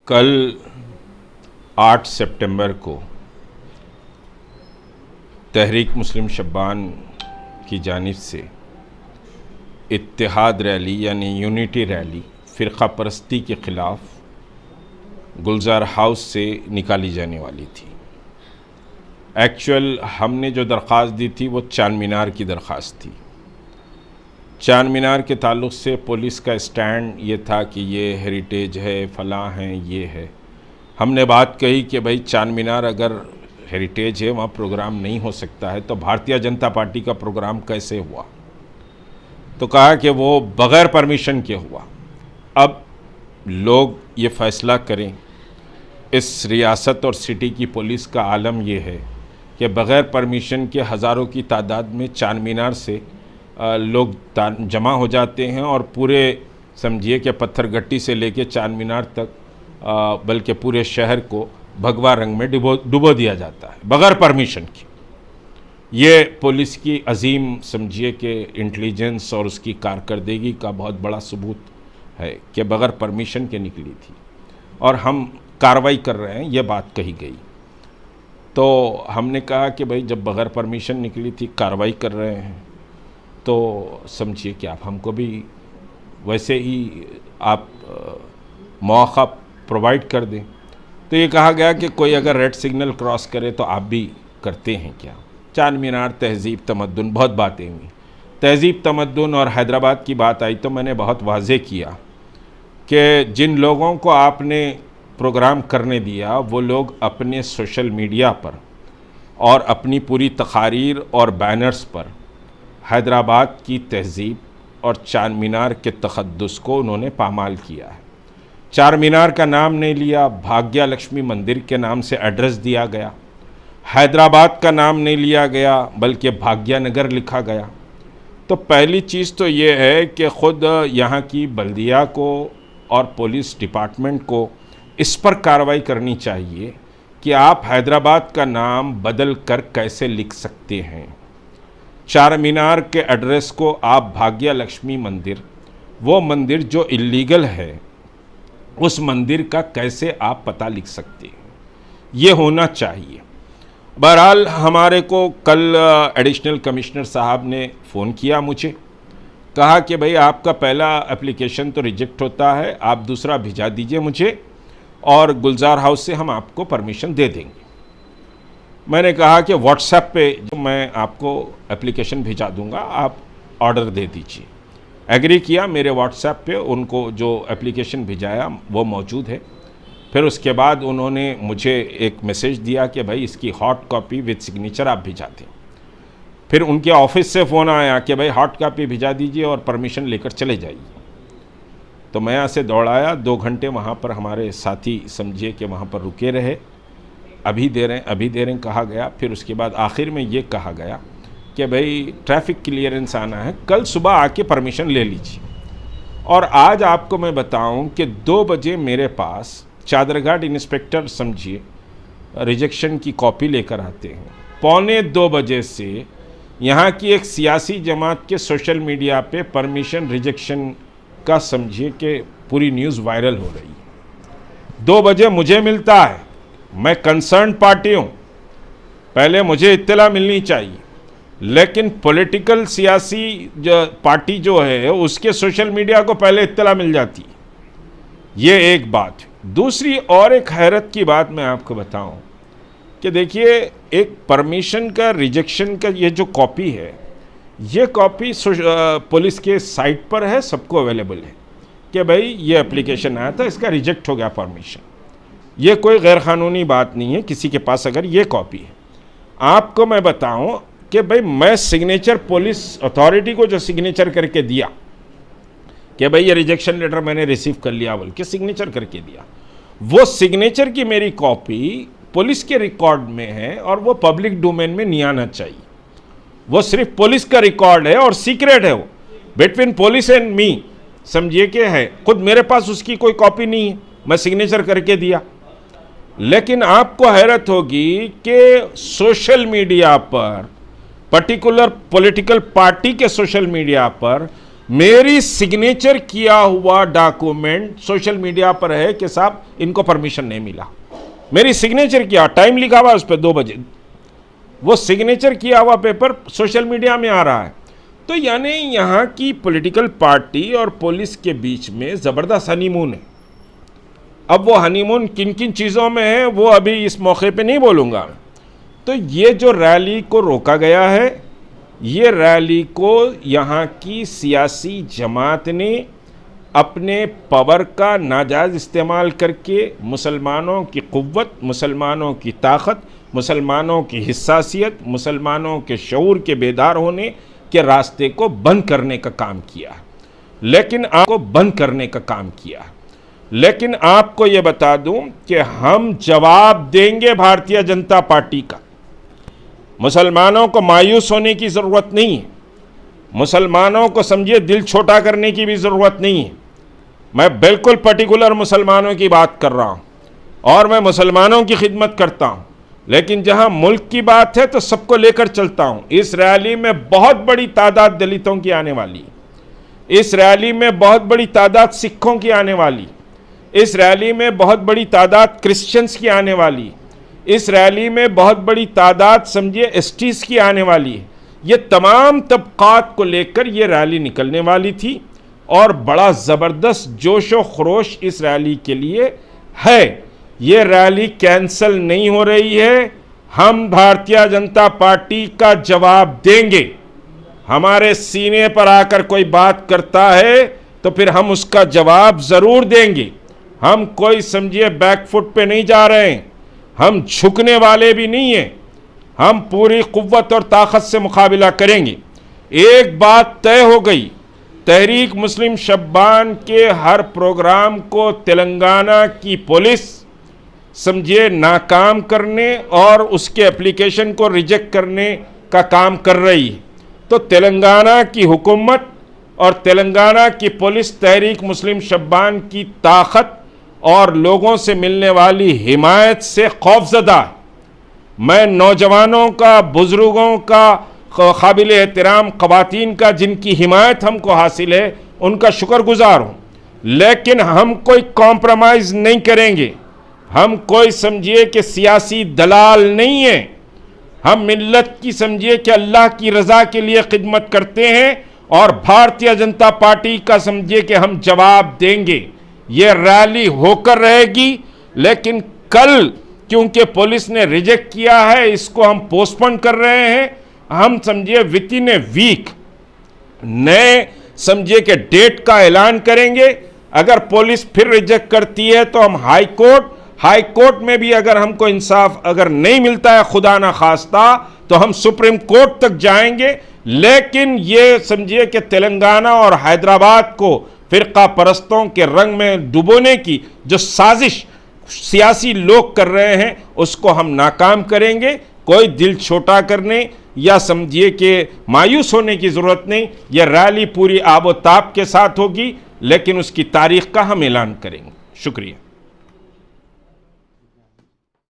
کل 8 سپٹمبر کو تحریک مسلم شبان کی جانب سے اتحاد ریلی یعنی یونٹی ریلی فرقہ پرستی کے خلاف گلزار ہاؤس سے نکالی جانے والی تھی۔ ایکچوئل ہم نے جو درخواست دی تھی وہ چار مینار کی درخواست تھی۔ چار مینار کے تعلق سے پولیس کا اسٹینڈ یہ تھا کہ یہ ہیریٹیج ہے، فلاں ہیں، یہ ہے۔ ہم نے بات کہی کہ بھائی چار مینار اگر ہیریٹیج ہے وہاں پروگرام نہیں ہو سکتا ہے تو بھارتیہ جنتا پارٹی کا پروگرام کیسے ہوا؟ تو کہا کہ وہ بغیر پرمیشن کے ہوا۔ اب لوگ یہ فیصلہ کریں۔ اس ریاست اور سٹی کی پولیس کا عالم یہ ہے کہ بغیر پرمیشن کے ہزاروں کی تعداد میں چار مینار سے لوگ جمع ہو جاتے ہیں اور پورے سمجھیے کہ پتھر گٹی سے لے کے چار مینار تک بلکہ پورے شہر کو بھگوا رنگ میں ڈبو دیا جاتا ہے بغیر پرمیشن کی۔ یہ پولیس کی عظیم سمجھیے کہ انٹیلیجنس اور اس کی کارکردگی کا بہت بڑا ثبوت ہے کہ بغیر پرمیشن کے نکلی تھی اور ہم کارروائی کر رہے ہیں، یہ بات کہی گئی۔ تو ہم نے کہا کہ بھائی جب بغیر پرمیشن نکلی تھی کارروائی کر رہے ہیں تو سمجھیے کہ آپ ہم کو بھی ویسے ہی آپ مواقع پرووائڈ کر دیں۔ تو یہ کہا گیا کہ کوئی اگر ریڈ سگنل کراس کرے تو آپ بھی کرتے ہیں کیا؟ چار مینار، تہذیب، تمدن، بہت باتیں ہوئی۔ تہذیب، تمدن اور حیدرآباد کی بات آئی تو میں نے بہت واضح کیا کہ جن لوگوں کو آپ نے پروگرام کرنے دیا وہ لوگ اپنے سوشل میڈیا پر اور اپنی پوری تقاریر اور بینرز پر حیدرآباد کی تہذیب اور چار مینار کے تقدس کو انہوں نے پامال کیا ہے۔ چار مینار کا نام نہیں لیا، بھاگیہ لکشمی مندر کے نام سے ایڈریس دیا گیا۔ حیدرآباد کا نام نہیں لیا گیا بلکہ بھاگیہ نگر لکھا گیا۔ تو پہلی چیز تو یہ ہے کہ خود یہاں کی بلدیہ کو اور پولیس ڈپارٹمنٹ کو اس پر کارروائی کرنی چاہیے کہ آپ حیدرآباد کا نام بدل کر کیسے لکھ سکتے ہیں۔ چار مینار کے ایڈریس کو آپ بھاگیہ لکشمی مندر، وہ مندر جو اللیگل ہے، اس مندر کا کیسے آپ پتہ لکھ سکتے ہیں؟ یہ ہونا چاہیے۔ بہرحال ہمارے کو کل ایڈیشنل کمشنر صاحب نے فون کیا، مجھے کہا کہ بھئی آپ کا پہلا اپلیکیشن تو ریجیکٹ ہوتا ہے، آپ دوسرا بھیجا دیجئے مجھے اور گلزار ہاؤس سے ہم آپ کو پرمیشن دے دیں گے۔ میں نے کہا کہ واٹس ایپ پہ جو میں آپ کو اپلیکیشن بھیجا دوں گا آپ آرڈر دے دیجئے۔ ایگری کیا، میرے واٹس ایپ پہ ان کو جو اپلیکیشن بھیجایا وہ موجود ہے۔ پھر اس کے بعد انہوں نے مجھے ایک میسیج دیا کہ بھائی اس کی ہارڈ کاپی وتھ سگنیچر آپ بھیجا دیں۔ پھر ان کے آفس سے فون آیا کہ بھائی ہارڈ کاپی بھیجا دیجئے اور پرمیشن لے کر چلے جائیے۔ تو میں یہاں سے دوڑایا، 2 گھنٹے وہاں پر ہمارے ساتھی سمجھیے کہ وہاں پر رکے رہے، ابھی دے رہے ہیں کہا گیا۔ پھر اس کے بعد آخر میں یہ کہا گیا کہ بھئی ٹریفک کلیئرنس آنا ہے، کل صبح آ کے پرمیشن لے لیجیے۔ اور آج آپ کو میں بتاؤں کہ 2 بجے میرے پاس چادر گھاٹ انسپیکٹر سمجھیے ریجیکشن کی کاپی لے کر آتے ہیں۔ 1:45 بجے سے یہاں کی ایک سیاسی جماعت کے سوشل میڈیا پہ پرمیشن ریجیکشن کا سمجھیے کہ پوری نیوز وائرل ہو رہی ہے۔ 2 بجے مجھے ملتا ہے، میں کنسرن پارٹی ہوں، پہلے مجھے اطلاع ملنی چاہیے، لیکن پولیٹیکل سیاسی پارٹی جو ہے اس کے سوشل میڈیا کو پہلے اطلاع مل جاتی ہے۔ یہ ایک بات ہے۔ دوسری اور ایک حیرت کی بات میں آپ کو بتاؤں کہ دیکھیے ایک پرمیشن کا ریجیکشن کا یہ جو کاپی ہے، یہ کاپی پولیس کے سائٹ پر ہے، سب کو اویلیبل ہے کہ بھئی یہ اپلیکیشن آیا تھا، اس کا ریجیکٹ ہو گیا پرمیشن۔ یہ کوئی غیر قانونی بات نہیں ہے کسی کے پاس اگر یہ کاپی ہے۔ آپ کو میں بتاؤں کہ بھئی میں سگنیچر پولیس اتھارٹی کو جو سگنیچر کر کے دیا کہ بھئی یہ ریجیکشن لیٹر میں نے ریسیو کر لیا بول کے سگنیچر کر کے دیا، وہ سگنیچر کی میری کاپی پولیس کے ریکارڈ میں ہے اور وہ پبلک ڈومین میں نہیں آنا چاہیے۔ وہ صرف پولیس کا ریکارڈ ہے اور سیکریٹ ہے، وہ بٹوین پولیس اینڈ می سمجھیے کہ ہے، خود میرے پاس اس کی کوئی کاپی نہیں ہے، میں سگنیچر کر کے دیا۔ لیکن آپ کو حیرت ہوگی کہ سوشل میڈیا پر پرٹیکولر پولیٹیکل پارٹی کے سوشل میڈیا پر میری سگنیچر کیا ہوا ڈاکومنٹ سوشل میڈیا پر ہے کہ صاحب ان کو پرمیشن نہیں ملا. میری سگنیچر کیا ٹائم لکھا ہوا اس پہ 2 بجے, وہ سگنیچر کیا ہوا پیپر سوشل میڈیا میں آ رہا ہے. تو یعنی یہاں کی پولیٹیکل پارٹی اور پولیس کے بیچ میں زبردست ہنی مون ہے. اب وہ ہنی مون کن کن چیزوں میں ہے وہ ابھی اس موقع پہ نہیں بولوں گا. تو یہ جو ریلی کو روکا گیا ہے, یہ ریلی کو یہاں کی سیاسی جماعت نے اپنے پاور کا ناجائز استعمال کر کے مسلمانوں کی قوت, مسلمانوں کی طاقت, مسلمانوں کی حساسیت, مسلمانوں کے شعور کے بیدار ہونے کے راستے کو بند کرنے کا کام کیا. لیکن آپ کو یہ بتا دوں کہ ہم جواب دیں گے بھارتیہ جنتا پارٹی کا. مسلمانوں کو مایوس ہونے کی ضرورت نہیں ہے, مسلمانوں کو سمجھے دل چھوٹا کرنے کی بھی ضرورت نہیں ہے. میں بالکل پرٹیکولر مسلمانوں کی بات کر رہا ہوں اور میں مسلمانوں کی خدمت کرتا ہوں, لیکن جہاں ملک کی بات ہے تو سب کو لے کر چلتا ہوں. اس ریلی میں بہت بڑی تعداد دلتوں کی آنے والی, اس ریلی میں بہت بڑی تعداد سکھوں کی آنے والی, اس ریلی میں بہت بڑی تعداد کرسچنز کی آنے والی, اس ریلی میں بہت بڑی تعداد سمجھے ایس ٹیز کی آنے والی ہے. یہ تمام طبقات کو لے کر یہ ریلی نکلنے والی تھی اور بڑا زبردست جوش و خروش اس ریلی کے لیے ہے. یہ ریلی کینسل نہیں ہو رہی ہے. ہم بھارتیہ جنتا پارٹی کا جواب دیں گے. ہمارے سینے پر آ کر کوئی بات کرتا ہے تو پھر ہم اس کا جواب ضرور دیں گے. ہم کوئی سمجھے بیک فٹ پہ نہیں جا رہے ہیں, ہم جھکنے والے بھی نہیں ہیں. ہم پوری قوت اور طاقت سے مقابلہ کریں گے. ایک بات طے ہو گئی, تحریک مسلم شبان کے ہر پروگرام کو تلنگانہ کی پولیس سمجھے ناکام کرنے اور اس کے اپلیکیشن کو ریجیکٹ کرنے کا کام کر رہی ہے. تو تلنگانہ کی حکومت اور تلنگانہ کی پولیس تحریک مسلم شبان کی طاقت اور لوگوں سے ملنے والی حمایت سے خوف زدہ ہے. میں نوجوانوں کا, بزرگوں کا, قابل احترام خواتین کا جن کی حمایت ہم کو حاصل ہے ان کا شکر گزار ہوں. لیکن ہم کوئی کمپرومائز نہیں کریں گے. ہم کوئی سمجھیے کہ سیاسی دلال نہیں ہیں. ہم ملت کی سمجھیے کہ اللہ کی رضا کے لیے خدمت کرتے ہیں اور بھارتیہ جنتا پارٹی کا سمجھیے کہ ہم جواب دیں گے. یہ ریلی ہو کر رہے گی, لیکن کل کیونکہ پولیس نے ریجیکٹ کیا ہے اس کو ہم پوسٹ پون کر رہے ہیں. ہم سمجھیے ود ان اے ویک نئے سمجھیے کہ ڈیٹ کا اعلان کریں گے. اگر پولیس پھر ریجیکٹ کرتی ہے تو ہم ہائی کورٹ میں بھی اگر ہم کو انصاف اگر نہیں ملتا ہے خدا نہ خواستہ تو ہم سپریم کورٹ تک جائیں گے. لیکن یہ سمجھیے کہ تلنگانہ اور حیدرآباد کو فرقہ پرستوں کے رنگ میں ڈبونے کی جو سازش سیاسی لوگ کر رہے ہیں اس کو ہم ناکام کریں گے. کوئی دل چھوٹا کرنے یا سمجھیے کہ مایوس ہونے کی ضرورت نہیں. یہ ریلی پوری آب و تاب کے ساتھ ہوگی, لیکن اس کی تاریخ کا ہم اعلان کریں گے. شکریہ.